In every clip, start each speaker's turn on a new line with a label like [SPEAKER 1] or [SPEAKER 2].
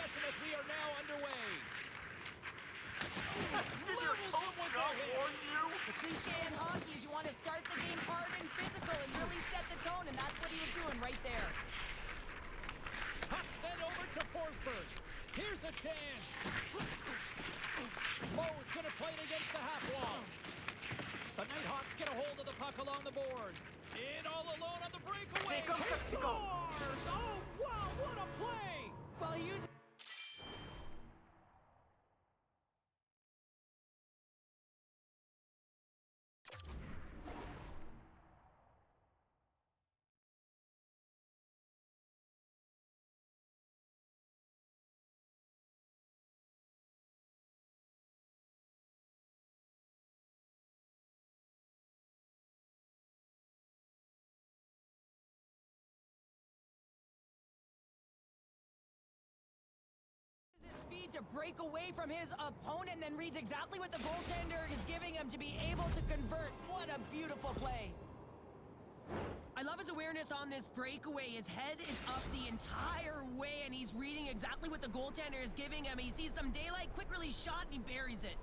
[SPEAKER 1] possession as we are now underway.
[SPEAKER 2] Did your coach not warn you?
[SPEAKER 3] The cliche in hockey is you want to start the game hard and physical and really set the tone, and that's what he was doing right there.
[SPEAKER 1] Puck sent over to Forsberg. Here's a chance. Moe's going to play it against the half wall. The Nighthawks get a hold of the puck along the boards. In all alone on the breakaway.
[SPEAKER 2] C'est comme ça que tu goals.
[SPEAKER 1] Scores! Oh, wow, what a play!
[SPEAKER 3] Well, he used speed to break away from his opponent, then reads exactly what the goaltender is giving him to be able to convert. What a beautiful play. I love his awareness on this breakaway. His head is up the entire way, and he's reading exactly what the goaltender is giving him. He sees some daylight, quick release shot, and he buries it.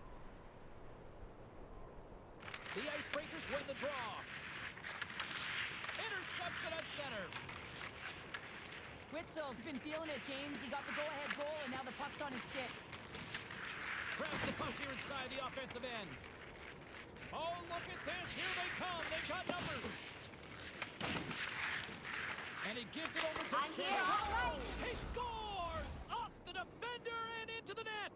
[SPEAKER 1] The Icebreakers win the draw. Intercepts it at center.
[SPEAKER 3] Witzel's been feeling it, James. He got the go-ahead goal, and now the puck's on his stick.
[SPEAKER 1] Grabs the puck here inside the offensive end. Oh, look at this. Here they come. They got numbers. And he gives it over to
[SPEAKER 4] I'm here,
[SPEAKER 1] Sherrill.
[SPEAKER 4] all right.
[SPEAKER 1] He scores! Off the defender and into the net.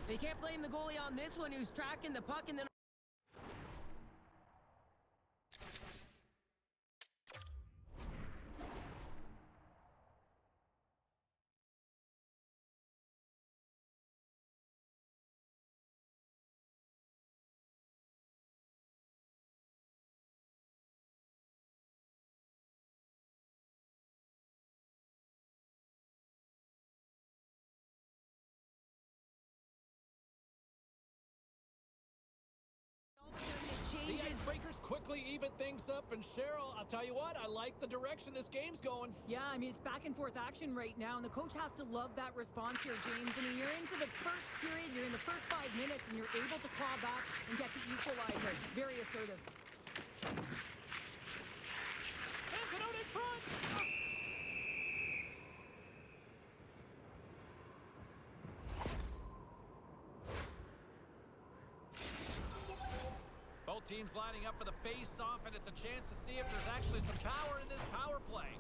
[SPEAKER 3] They can't blame the goalie on this one, who's tracking the puck and then...
[SPEAKER 1] The Icebreakers quickly even things up, and Sherrill, I'll tell you what, I like the direction this game's going.
[SPEAKER 3] Yeah, I mean, it's back and forth action right now, and the coach has to love that response here, James. I mean, you're into the first period, you're in the first 5 minutes, and you're able to claw back and get the equalizer. Very assertive.
[SPEAKER 1] Sends it out in front. Both teams lining up for the face-off, and it's a chance to see if there's actually some power in this power play.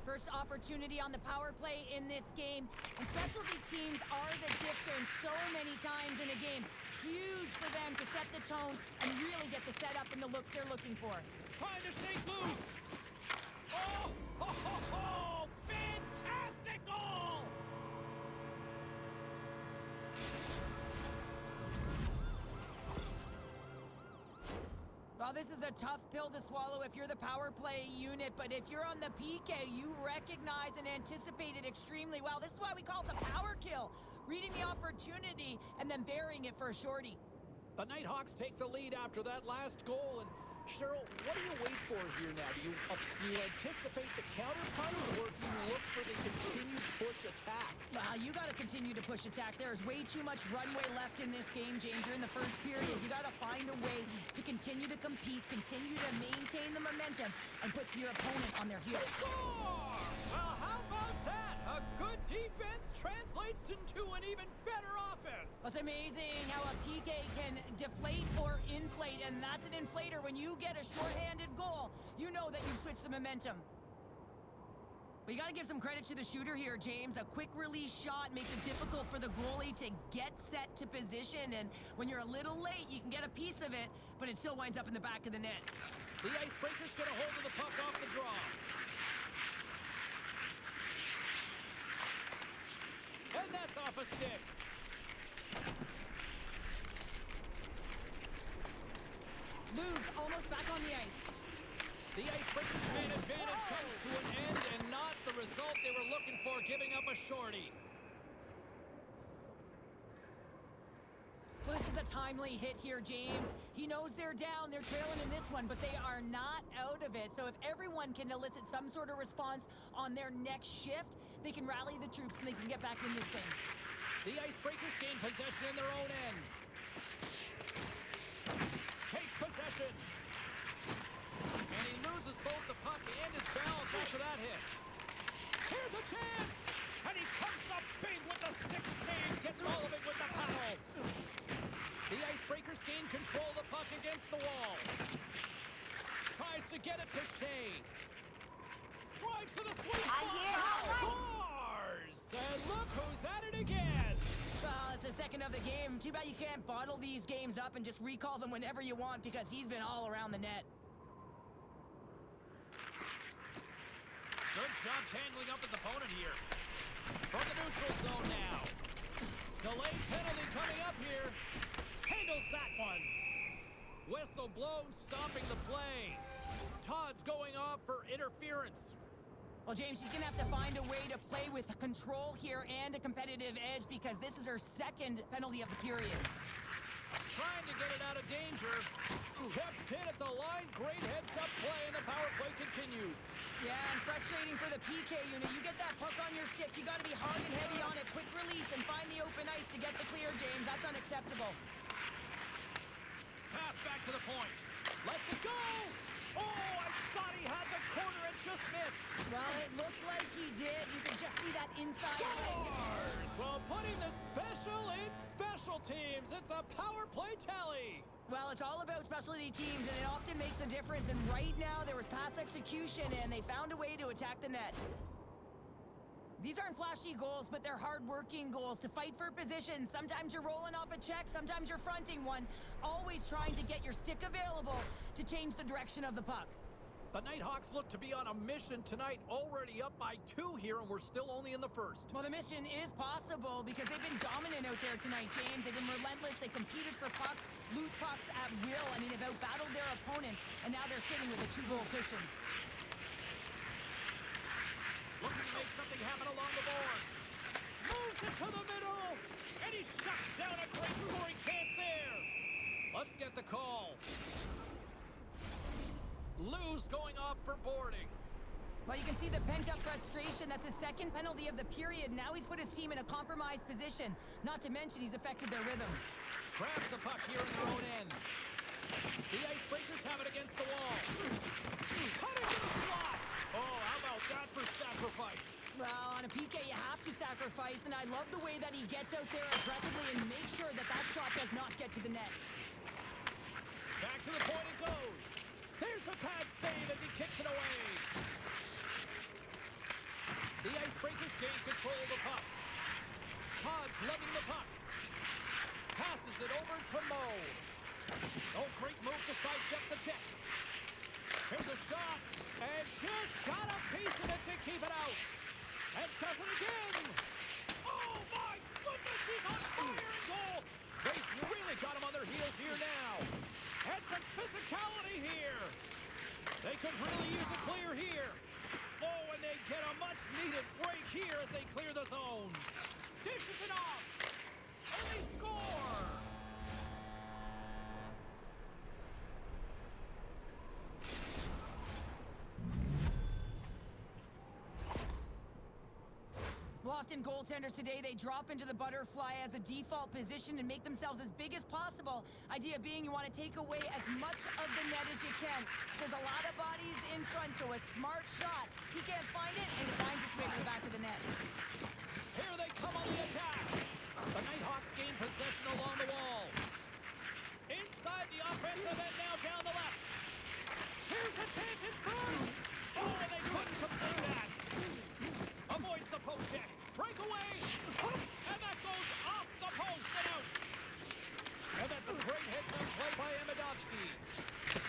[SPEAKER 3] First opportunity on the power play in this game, and specialty teams are the difference so many times in a game. Huge for them to set the tone and really get the setup and the looks they're looking for.
[SPEAKER 1] Trying to shake loose. Oh, ho, ho, ho! Fantastic goal!
[SPEAKER 3] Well, this is a tough pill to swallow if you're the power play unit, but if you're on the PK, you recognize and anticipate it extremely well. This is why we call it the power kill. Reading the opportunity and then burying it for a shorty.
[SPEAKER 1] The Nighthawks take the lead after that last goal, and Sherrill, what do you wait for here now? Do you anticipate the counterpunch, or do you look for the continued push attack?
[SPEAKER 3] You got to continue to push attack. There's way too much runway left in this game, James. You're in the first period. You got to find a way to continue to compete, continue to maintain the momentum, and put your opponent on their heels.
[SPEAKER 1] Score! Well, how about that? A good defense translates into an even better offense.
[SPEAKER 3] It's amazing how a PK can deflate or inflate, and that's an inflator. When you get a shorthanded goal, you know that you've switched the momentum. But you got to give some credit to the shooter here, James. A quick release shot makes it difficult for the goalie to get set to position, and when you're a little late, you can get a piece of it, but it still winds up in the back of the net.
[SPEAKER 1] The Icebreakers get a hold of the puck off the draw. And that's off a stick.
[SPEAKER 3] Lose almost back on the ice.
[SPEAKER 1] The Icebreakers' man advantage comes to an end, and not the result they were looking for, giving up a shorty.
[SPEAKER 3] Well, this is a timely hit here, James. He knows they're down, they're trailing in this one, but they are not out of it. So if everyone can elicit some sort of response on their next shift, they can rally the troops and they can get back in this thing.
[SPEAKER 1] The Icebreakers gain possession in their own end. Takes possession. And he loses both the puck and his balance after that hit. Here's a chance! And he comes up big with the stick save, getting all of it with the paddle. The Icebreakers gain control of the puck against the wall. Tries to get it to Shea. Drives to the sweet spot. Scores! And look who's at it again!
[SPEAKER 3] Well, it's the second of the game. Too bad you can't bottle these games up and just recall them whenever you want because he's been all around the net.
[SPEAKER 1] Good job tangling up his opponent here. From the neutral zone now. Delayed penalty coming up here. Handles that one. Whistle blown, stopping the play. Todd's going off for interference.
[SPEAKER 3] Well, James, she's going to have to find a way to play with control here and a competitive edge because this is her second penalty of the period.
[SPEAKER 1] Trying to get it out of danger. Kept in at the line. Great heads-up play, and the power play continues.
[SPEAKER 3] Yeah, and frustrating for the PK unit. You get that puck on your stick, you got to be hard and heavy on it. Quick release and find the open ice to get the clear, James. That's unacceptable.
[SPEAKER 1] Pass back to the point. Lets it go. Oh, I thought he had the corner and just missed.
[SPEAKER 3] Well, it looked like he did. You could just see that inside leg.
[SPEAKER 1] Scores! Well, putting the special in special teams. It's a power play tally.
[SPEAKER 3] Well, it's all about specialty teams, and it often makes a difference. And right now, there was pass execution, and they found a way to attack the net. These aren't flashy goals, but they're hard-working goals to fight for position. Sometimes you're rolling off a check, sometimes you're fronting one. Always trying to get your stick available to change the direction of the puck.
[SPEAKER 1] The Nighthawks look to be on a mission tonight, already up by 2 here, and we're still only in the first.
[SPEAKER 3] Well, the mission is possible because they've been dominant out there tonight, James. They've been relentless. They competed for pucks, lose pucks at will. I mean, they've outbattled their opponent, and now they're sitting with a 2-goal cushion.
[SPEAKER 1] Looking to make something happen along the boards. Moves it to the middle, and he shuts down a great scoring chance there. Let's get the call. Lou's going off for boarding.
[SPEAKER 3] Well, you can see the pent-up frustration. That's his second penalty of the period. Now he's put his team in a compromised position. Not to mention he's affected their rhythm.
[SPEAKER 1] Grabs the puck here in their own end. The Icebreakers have it against the wall. Cut into the slot. Oh, how about that for sacrifice?
[SPEAKER 3] Well, on a PK, you have to sacrifice, and I love the way that he gets out there aggressively and makes sure that that shot does not get to the net.
[SPEAKER 1] Back to the point it goes. There's a pad save as he kicks it away. The Icebreakers gain control of the puck. Todd's lugging the puck. Passes it over to Mo. Oh, great move to sidestep the check. Here's a shot, and just got a piece of it to keep it out. And does it again. Oh, my goodness, he's on fire in goal. They've really got him on their heels here now. And some physicality here. They could really use a clear here. Oh, and they get a much-needed break here as they clear the zone. Dishes it off. And they score.
[SPEAKER 3] Well, often goaltenders today, they drop into the butterfly as a default position and make themselves as big as possible. Idea being you want to take away as much of the net as you can. There's a lot of bodies in front, so a smart shot. He can't find it, and it finds its way to the back of the net.
[SPEAKER 1] Here they come on the attack. The Nighthawks gain possession along the wall. Inside the offensive end now down the left. Here's a chance in front. Oh, and they couldn't complete that. Avoids the post check. Breakaway. And that goes off the post and out. And that's a great hits-up play by Amidovsky.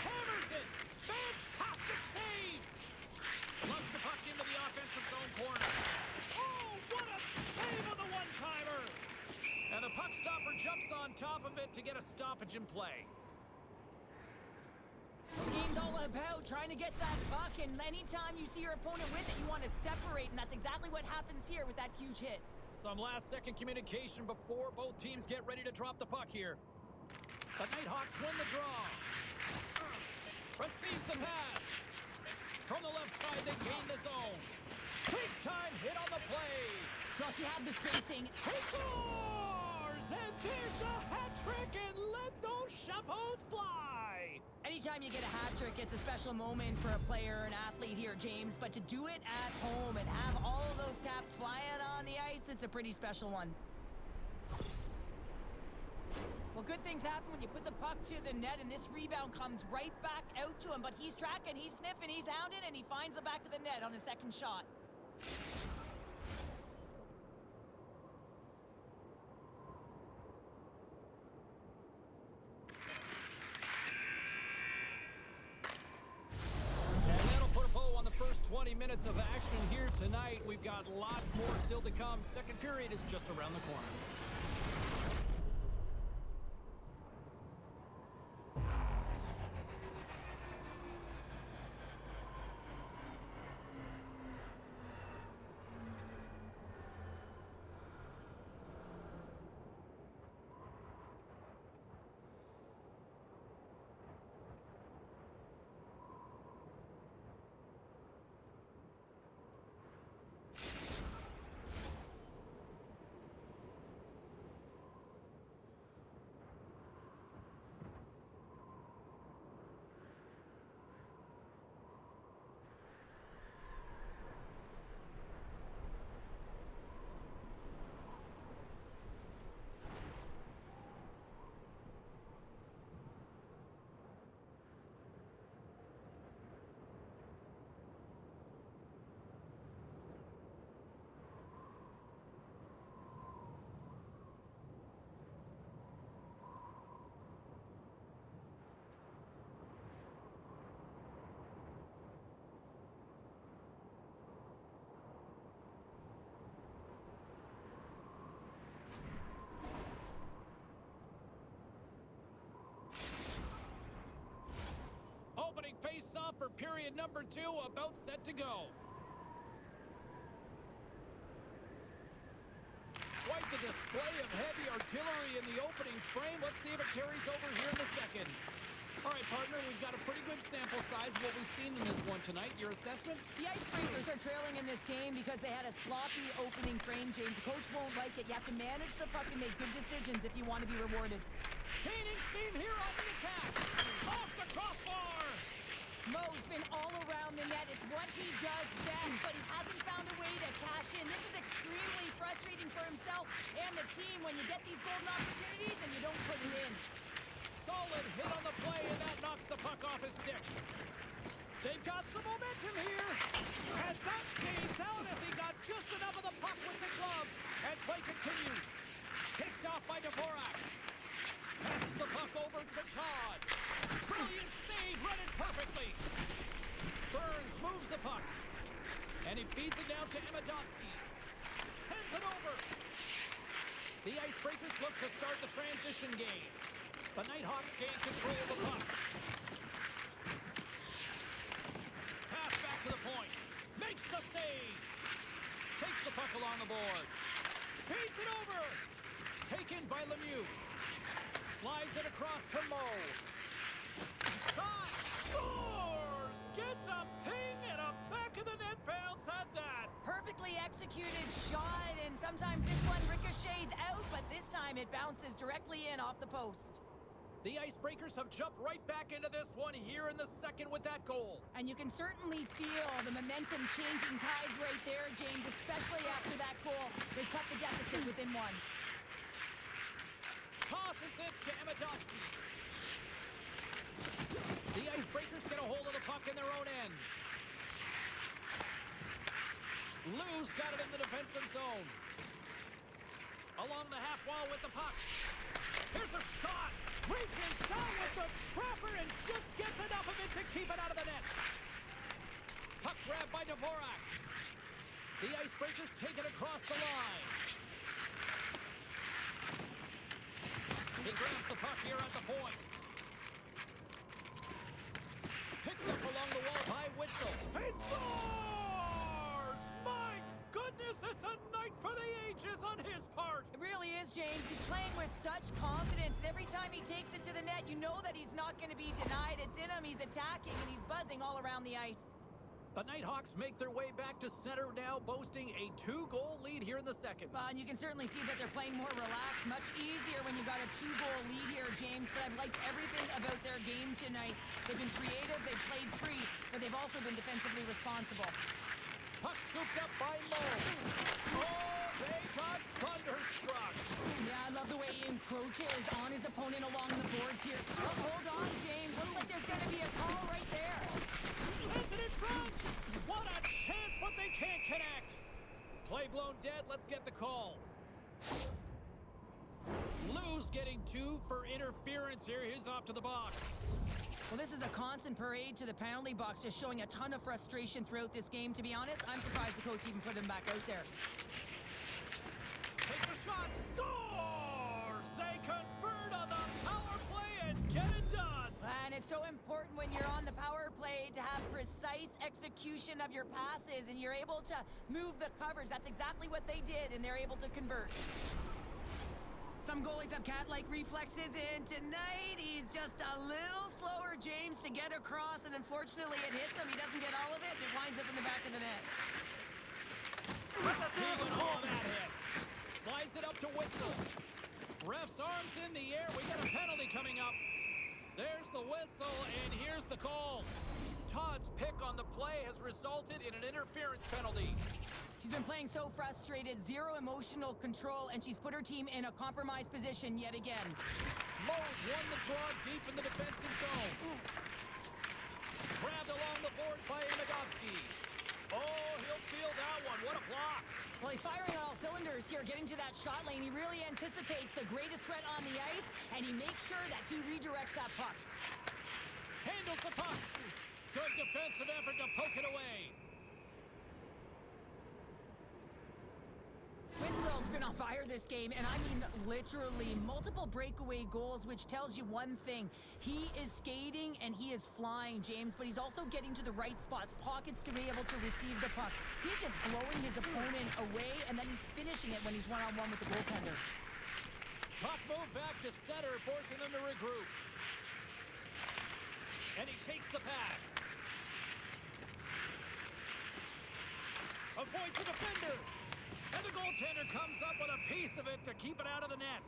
[SPEAKER 1] Hammers it. Fantastic save. Lugs the puck into the offensive zone corner. Oh, what a save on the one-timer. And the puck stopper jumps on top of it to get a stoppage in play.
[SPEAKER 3] The game's all about trying to get that puck, and anytime you see your opponent with it, you want to separate, and that's exactly what happens here with that huge hit.
[SPEAKER 1] Some last-second communication before both teams get ready to drop the puck here. The Nighthawks win the draw. Receives the pass. From the left side, they gain the zone. Big time hit on the play.
[SPEAKER 3] Well, she had the spacing.
[SPEAKER 1] He scores! And there's a hat trick, and let those chapeaus fly.
[SPEAKER 3] Anytime you get a hat trick, it's a special moment for a player, an athlete here, James. But to do it at home and have all of those caps fly out on the ice, it's a pretty special one. Well, good things happen when you put the puck to the net, and this rebound comes right back out to him. But he's tracking, he's sniffing, he's hounding, and he finds the back of the net on his second shot.
[SPEAKER 1] And that'll put a bow on the first 20 minutes of action here tonight. We've got lots more still to come. Second period is just around the corner. Opening face-off for period number 2, about set to go. Quite the display of heavy artillery in the opening frame. Let's see if it carries over here in the second. All right, partner, we've got a pretty good sample size of what we've seen in this one tonight. Your assessment?
[SPEAKER 3] The Icebreakers are trailing in this game because they had a sloppy opening frame, James. The coach won't like it. You have to manage the puck and make good decisions if you want to be rewarded.
[SPEAKER 1] Gaining steam here on the attack. Off the crossbar.
[SPEAKER 3] Mo's been all around the net. It's what he does best, but he hasn't found a way to cash in. This is extremely frustrating for himself and the team when you get these golden opportunities and you don't put it in.
[SPEAKER 1] Solid hit on the play, and that knocks the puck off his stick. They've got some momentum here. And that stays out as he got just enough of the puck with the glove. And play continues. Picked off by Dvorak. Passes the puck over to Todd. Brilliant save, read it perfectly. Burns moves the puck. And he feeds it down to Emadovsky. Sends it over. The Icebreakers look to start the transition game. The Nighthawks gain control of the puck. Pass back to the point. Makes the save. Takes the puck along the boards. Feeds it over. Taken by Lemieux. Slides it across to Mo. Shot. Scores! Gets a ping and a back of the net bounce at that.
[SPEAKER 3] Perfectly executed shot, and sometimes this one ricochets out, but this time it bounces directly in off the post.
[SPEAKER 1] The Icebreakers have jumped right back into this one here in the second with that goal.
[SPEAKER 3] And you can certainly feel the momentum changing tides right there, James, especially after that goal. They cut the deficit within one.
[SPEAKER 1] Tosses it to Emadovsky. The Icebreakers get a hold of the puck in their own end. Lou's got it in the defensive zone. Along the half wall with the puck. Here's a shot. Reaches down with the trapper and just gets enough of it to keep it out of the net. Puck grab by Dvorak. The Icebreakers take it across the line. He grabs the puck here at the point. Picked up along the wall by Witzel. He scores! My goodness, it's a night for the ages on his part.
[SPEAKER 3] It really is, James. He's playing with such confidence, and every time he he takes it to the net, you know that he's not going to be denied. It's in him, he's attacking, and he's buzzing all around the ice.
[SPEAKER 1] The Nighthawks make their way back to center now, boasting a 2-goal lead here in the second.
[SPEAKER 3] And you can certainly see that they're playing more relaxed, much easier when you got a 2-goal lead here, James. But I've liked everything about their game tonight. They've been creative, they've played free, but they've also been defensively responsible.
[SPEAKER 1] Puck scooped up by Moe. Oh, they got thunderstruck.
[SPEAKER 3] Yeah, I love the way he encroaches on his opponent along the boards here. Oh, hold on, James. Looks like there's going to be a call right there.
[SPEAKER 1] Sends it in front. What a chance, but they can't connect. Play blown dead. Let's get the call. Lou's getting 2 for interference here. He's off to the box.
[SPEAKER 3] Well, this is a constant parade to the penalty box, just showing a ton of frustration throughout this game. To be honest, I'm surprised the coach even put him back out there.
[SPEAKER 1] Takes a shot. Scores! They convert on the power play and get it done.
[SPEAKER 3] And it's so important when you're on the power play to have precise execution of your passes, and you're able to move the coverage. That's exactly what they did, and they're able to convert. Some goalies have cat-like reflexes, and tonight he's just a little slower, James, to get across, and unfortunately it hits him. He doesn't get all of it, and it winds up in the back of the net.
[SPEAKER 1] Feeling all that hit. Slides it up to Witzel. Ref's arms in the air. We got a penalty coming up. There's the whistle, and here's the call. Todd's pick on the play has resulted in an interference penalty.
[SPEAKER 3] She's been playing so frustrated, zero emotional control, and she's put her team in a compromised position yet again.
[SPEAKER 1] Moe's won the draw deep in the defensive zone. Grabbed along the boards by Amigovsky. Oh, he'll feel that one. What a block.
[SPEAKER 3] Well, he's firing on all cylinders here, getting to that shot lane. He really anticipates the greatest threat on the ice, and he makes sure that he redirects that puck.
[SPEAKER 1] Handles the puck. Good defensive effort to poke it away.
[SPEAKER 3] Witzel's been on fire this game, and I mean literally multiple breakaway goals, which tells you one thing. He is skating and he is flying, James, but he's also getting to the right spots, pockets to be able to receive the puck. He's just blowing his opponent away, and then he's finishing it when he's one-on-one with the goaltender.
[SPEAKER 1] Puck moved back to center, forcing them to regroup. And he takes the pass. Avoids the defender. And the goaltender comes up with a piece of it to keep it out of the net.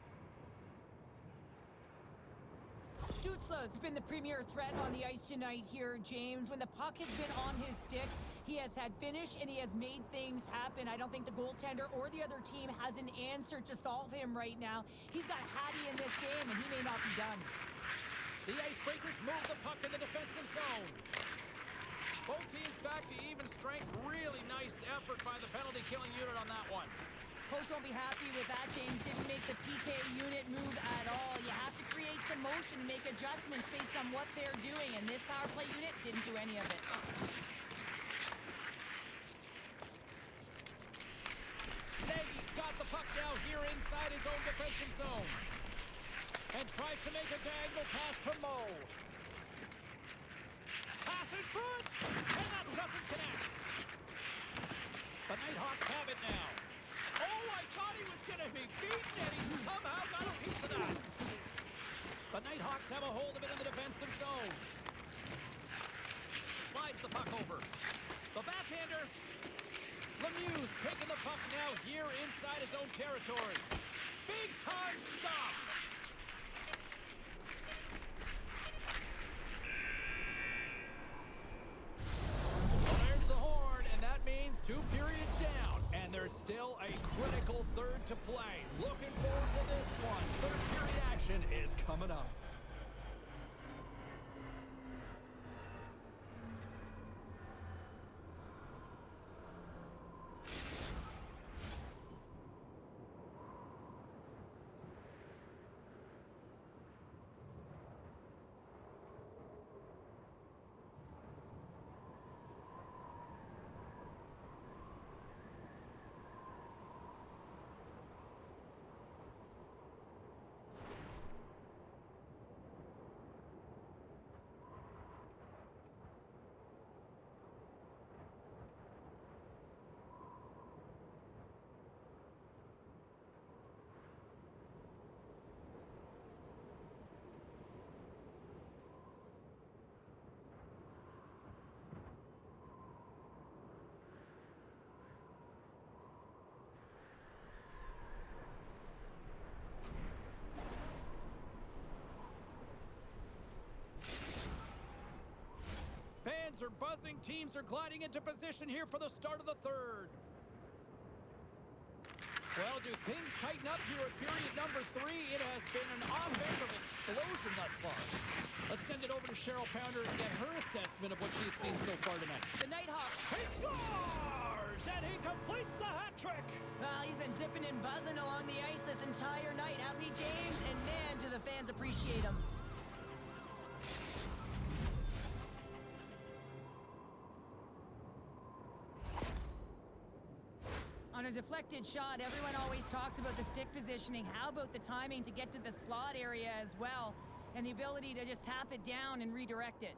[SPEAKER 3] Stützle's been the premier threat on the ice tonight here, James. When the puck has been on his stick, he has had finish and he has made things happen. I don't think the goaltender or the other team has an answer to solve him right now. He's got Hattie in this game, and he may not be done.
[SPEAKER 1] The Icebreakers move the puck in the defensive zone. Both teams back to even strength. Really nice effort by the penalty-killing unit on that one.
[SPEAKER 3] Coach won't be happy with that, James. Didn't make the PK unit move at all. You have to create some motion and make adjustments based on what they're doing, and this power play unit didn't do any of it.
[SPEAKER 1] Nagy's got the puck now here inside his own defensive zone. And tries to make a diagonal pass to Moe. Pass in front! And that doesn't connect. The Nighthawks have it now. Oh, I thought he was going to be beaten, and he somehow got a piece of that. The Nighthawks have a hold of it in the defensive zone. Slides the puck over. The backhander. Lemieux taking the puck now here inside his own territory. Big time stop. Well, there's the horn, and that means 2 periods down. And there's still a critical third to play. Looking forward to this one. Third period action is coming up. buzzing. Teams are gliding into position here for the start of the third. Well, do things tighten up here at period number 3? It has been an offensive explosion thus far. Let's send it over to Cheryl Pounder and get her assessment of what she's seen so far tonight.
[SPEAKER 3] The Nighthawks.
[SPEAKER 1] He scores! And he completes the hat trick!
[SPEAKER 3] Well, he's been zipping and buzzing along the ice this entire night, hasn't he, James? And man, do the fans appreciate him. On a deflected shot, everyone always talks about the stick positioning. How about the timing to get to the slot area as well? And the ability to just tap it down and redirect it.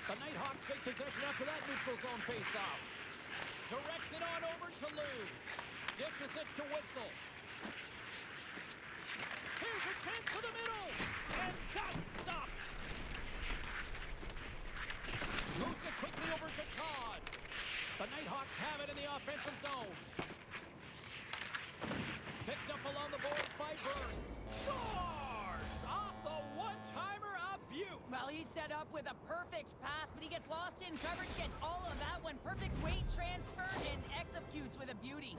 [SPEAKER 1] The Nighthawks take possession after that neutral zone face-off. Directs it on over to Lou. Dishes it to Witzel. Here's a chance to the middle. And that's stopped. Moves it quickly over to Todd. The Nighthawks have it in the offensive zone. Picked up along the boards by Burns. Scores! Off the one-timer, a beaut.
[SPEAKER 3] Well, he's set up with a perfect pass, but he gets lost in coverage, gets all of that one. Perfect weight transfer and executes with a beauty.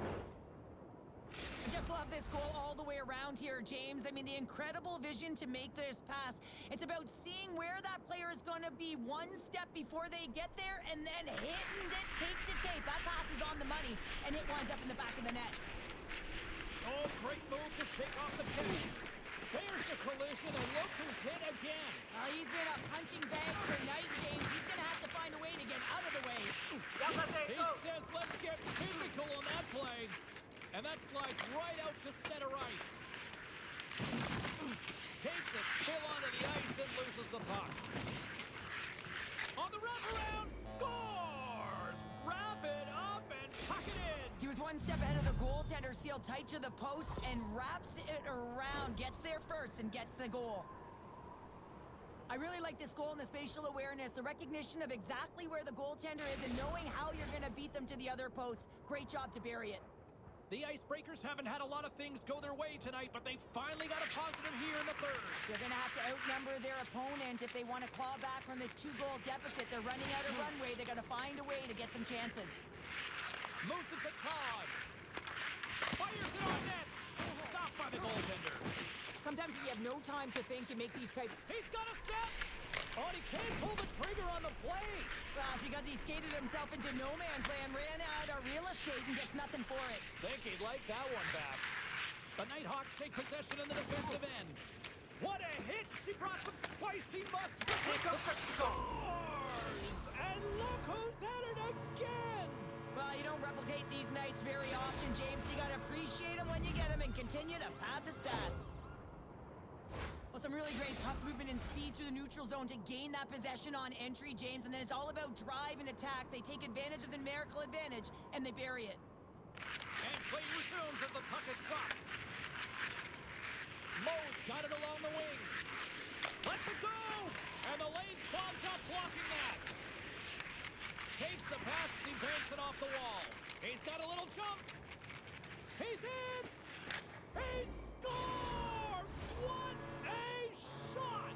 [SPEAKER 3] I just love this goal all the way around here, James. I mean, the incredible vision to make this pass. It's about seeing where that player is going to be one step before they get there and then hitting it tape to tape. That pass is on the money, and it winds up in the back of the net.
[SPEAKER 1] Oh, great move to shake off the check. There's the collision, and look who's hit again.
[SPEAKER 3] Well, he's been a punching bag tonight, James. He's going to have to find a way to get out of the way.
[SPEAKER 1] He says, let's get physical on that play. And that slides right out to center ice. Takes a spill onto the ice and loses the puck. On the wraparound, scores! Wrap it up and tuck it in.
[SPEAKER 3] He was one step ahead of the goaltender, sealed tight to the post, and wraps it around. Gets there first and gets the goal. I really like this goal and the spatial awareness, the recognition of exactly where the goaltender is and knowing how you're going to beat them to the other post. Great job to bury it.
[SPEAKER 1] The Icebreakers haven't had a lot of things go their way tonight, but they finally got a positive here in the third.
[SPEAKER 3] They're going to have to outnumber their opponent if they want to claw back from this 2-goal deficit. They're running out of runway. They're going to find a way to get some chances.
[SPEAKER 1] Moves it to Todd. Fires it on net. Stopped by the goaltender.
[SPEAKER 3] Sometimes if you have no time to think, you make these type...
[SPEAKER 1] He's got a step. Oh, and he can't pull the trigger on the play.
[SPEAKER 3] Well, it's because he skated himself into no man's land, ran out of real estate, and gets nothing for it.
[SPEAKER 1] Think he'd like that one back. The Nighthawks take possession in the defensive end. What a hit! She brought some spicy mustard.
[SPEAKER 2] Here comes Mexico.
[SPEAKER 1] Scores! And look who's at it again!
[SPEAKER 3] Well, you don't replicate these nights very often, James. You gotta appreciate them when you get them and continue to pad the stats. Well, some really great puck movement and speed through the neutral zone to gain that possession on entry, James. And then it's all about drive and attack. They take advantage of the numerical advantage, and they bury it.
[SPEAKER 1] And play resumes as the puck is dropped. Moe's got it along the wing. Lets it go! And the lane's clogged up blocking that. Takes the pass as he banks it off the wall. He's got a little jump. He's in! He scores! What a shot!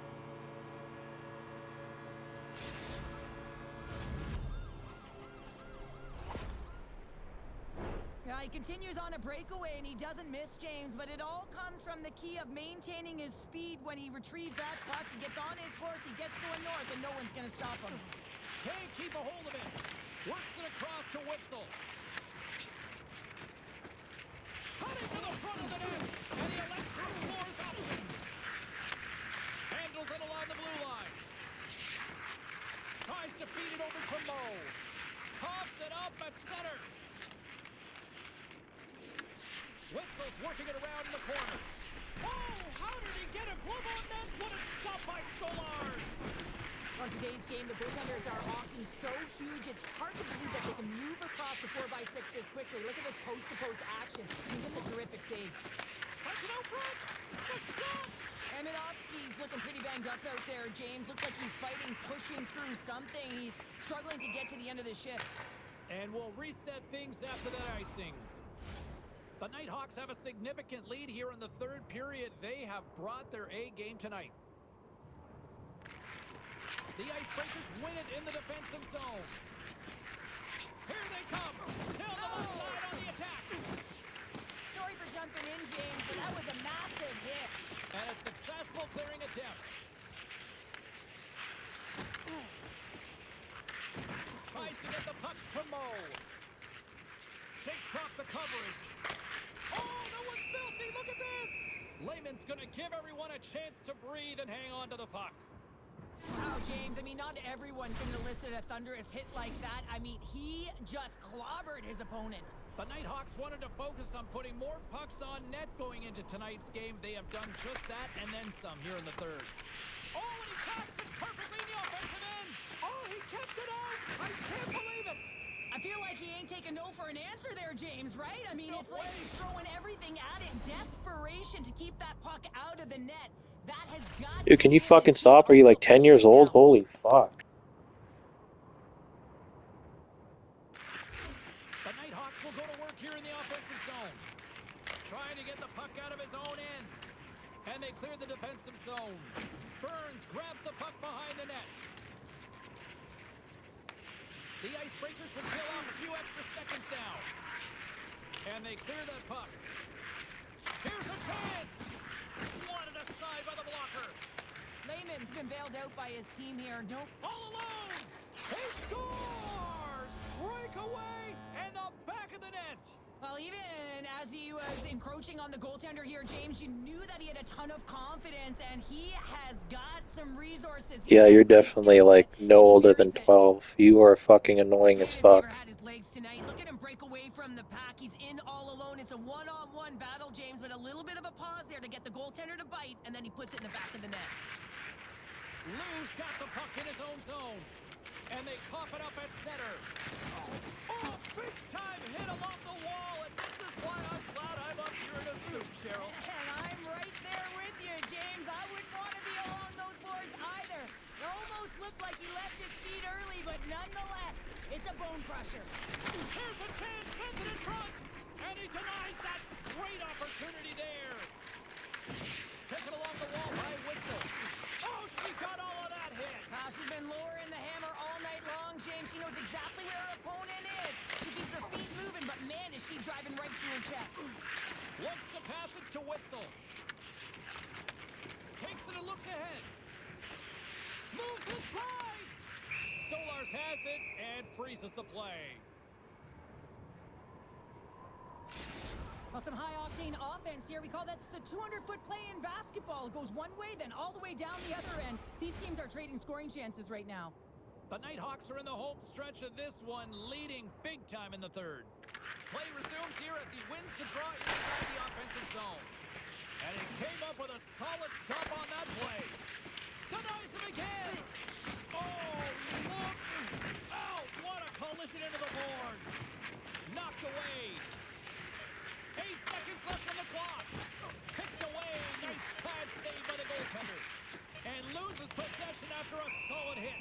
[SPEAKER 3] He continues on a breakaway, and he doesn't miss, James, but it all comes from the key of maintaining his speed when he retrieves that puck. He gets on his horse, he gets going north, and no one's going to stop him.
[SPEAKER 1] Can't keep a hold of it. Works it across to Witzel. Cutting to the front of the net, and he elects to explore his options. Handles it along the blue line. Tries to feed it over to Moe. Coughs it up at center. Witzel's working it around in the corner. Oh, how did he get a glove on that? What a stop by Stolarz!
[SPEAKER 3] On today's game, the goaltenders are often so huge, it's hard to believe that they can move across the 4x6 this quickly. Look at this post-to-post action. I mean, just a terrific save.
[SPEAKER 1] Slides it out front! The shot!
[SPEAKER 3] Aminovsky's looking pretty banged up out there, James. Looks like he's fighting, pushing through something. He's struggling to get to the end of the shift.
[SPEAKER 1] And we'll reset things after that icing. The Nighthawks have a significant lead here in the third period. They have brought their A game tonight. The Icebreakers win it in the defensive zone. Here they come. Down the left side on the attack.
[SPEAKER 3] Sorry for jumping in, James, but that was a massive hit.
[SPEAKER 1] And a successful clearing attempt. Tries to get the puck to Moe. Shakes off the coverage. Oh, that was filthy. Look at this. Lehman's going to give everyone a chance to breathe and hang on to the puck.
[SPEAKER 3] Wow, James, I mean, not everyone can elicit a thunderous hit like that. I mean, he just clobbered his opponent.
[SPEAKER 1] The Nighthawks wanted to focus on putting more pucks on net going into tonight's game. They have done just that and then some here in the third. Oh, and he cocks it perfectly in the offensive end. Oh, he kept it out. I can't believe it.
[SPEAKER 3] I feel like he ain't taking no for an answer there, James, right? I mean, it's like he's throwing everything at it. Desperation to keep that puck out of the net. That has got
[SPEAKER 4] Dude, can you fucking stop? Are you like 10 years old? Holy fuck.
[SPEAKER 1] The Nighthawks will go to work here in the offensive zone. Trying to get the puck out of his own end. And they clear the defensive zone. Burns grabs the puck behind the net. The Icebreakers will kill off a few extra seconds now. And they clear that puck. Here's a chance. Swatted aside by the blocker.
[SPEAKER 3] Lehman's been bailed out by his team here. Nope.
[SPEAKER 1] All alone. He scores. Breakaway and the back of the net.
[SPEAKER 3] Well, even as he was encroaching on the goaltender here, James, you knew that he had a ton of confidence, and he has got some resources.
[SPEAKER 4] Yeah, you're definitely like no older than 12. You are fucking annoying as fuck.
[SPEAKER 3] Had his legs tonight. Look at him break away from the pack. He's in all alone. It's a one-on-one battle, James, but a little bit of a pause there to get the goaltender to bite, and then he puts it in the back of the net.
[SPEAKER 1] Lou's got the puck in his own zone. And they cough it up at center. Oh, big time hit along the wall. And this is why I'm glad I'm up here in a suit, Cheryl.
[SPEAKER 3] And I'm right there with you, James. I wouldn't want to be along those boards either. It almost looked like he left his feet early, but nonetheless, it's a bone crusher.
[SPEAKER 1] Here's a chance, sends it in front. And he denies that great opportunity there. Taken along the wall by Witzel. Oh, she got all of that hit.
[SPEAKER 3] She's been lowering the hammer all night long, James. She knows exactly where her opponent is. She keeps her feet moving, but man, is she driving right through her check.
[SPEAKER 1] Looks to pass it to Witzel. Takes it and looks ahead. Moves inside. Stolars has it and freezes the play.
[SPEAKER 3] Well, some high-octane offense here. We call that the 200-foot play in basketball. It goes one way, then all the way down the other end. These teams are trading scoring chances right now.
[SPEAKER 1] The Nighthawks are in the home stretch of this one, leading big time in the third. Play resumes here as he wins the draw inside the offensive zone. And he came up with a solid stop on that play. Denies him again. Oh, look out. What a collision into the boards. Knocked away. 8 seconds left on the clock. Picked away. Nice pad save by the goaltender. And loses possession after a solid hit.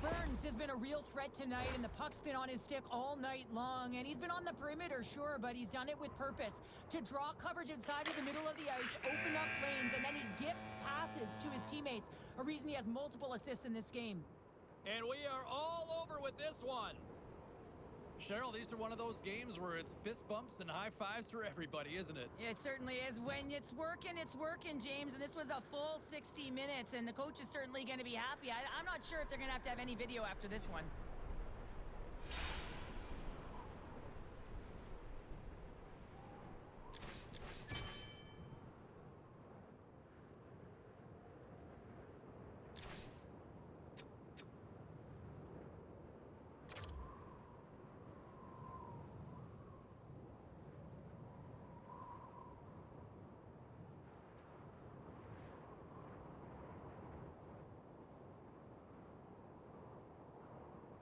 [SPEAKER 3] Burns has been a real threat tonight, and the puck's been on his stick all night long. And he's been on the perimeter, sure, but he's done it with purpose. To draw coverage inside of the middle of the ice, open up lanes, and then he gifts passes to his teammates. A reason he has multiple assists in this game.
[SPEAKER 1] And we are all over with this one. Cheryl, these are one of those games where it's fist bumps and high fives for everybody, isn't it?
[SPEAKER 3] It certainly is. When it's working, James. And this was a full 60 minutes, and the coach is certainly going to be happy. I'm not sure if they're going to have any video after this one.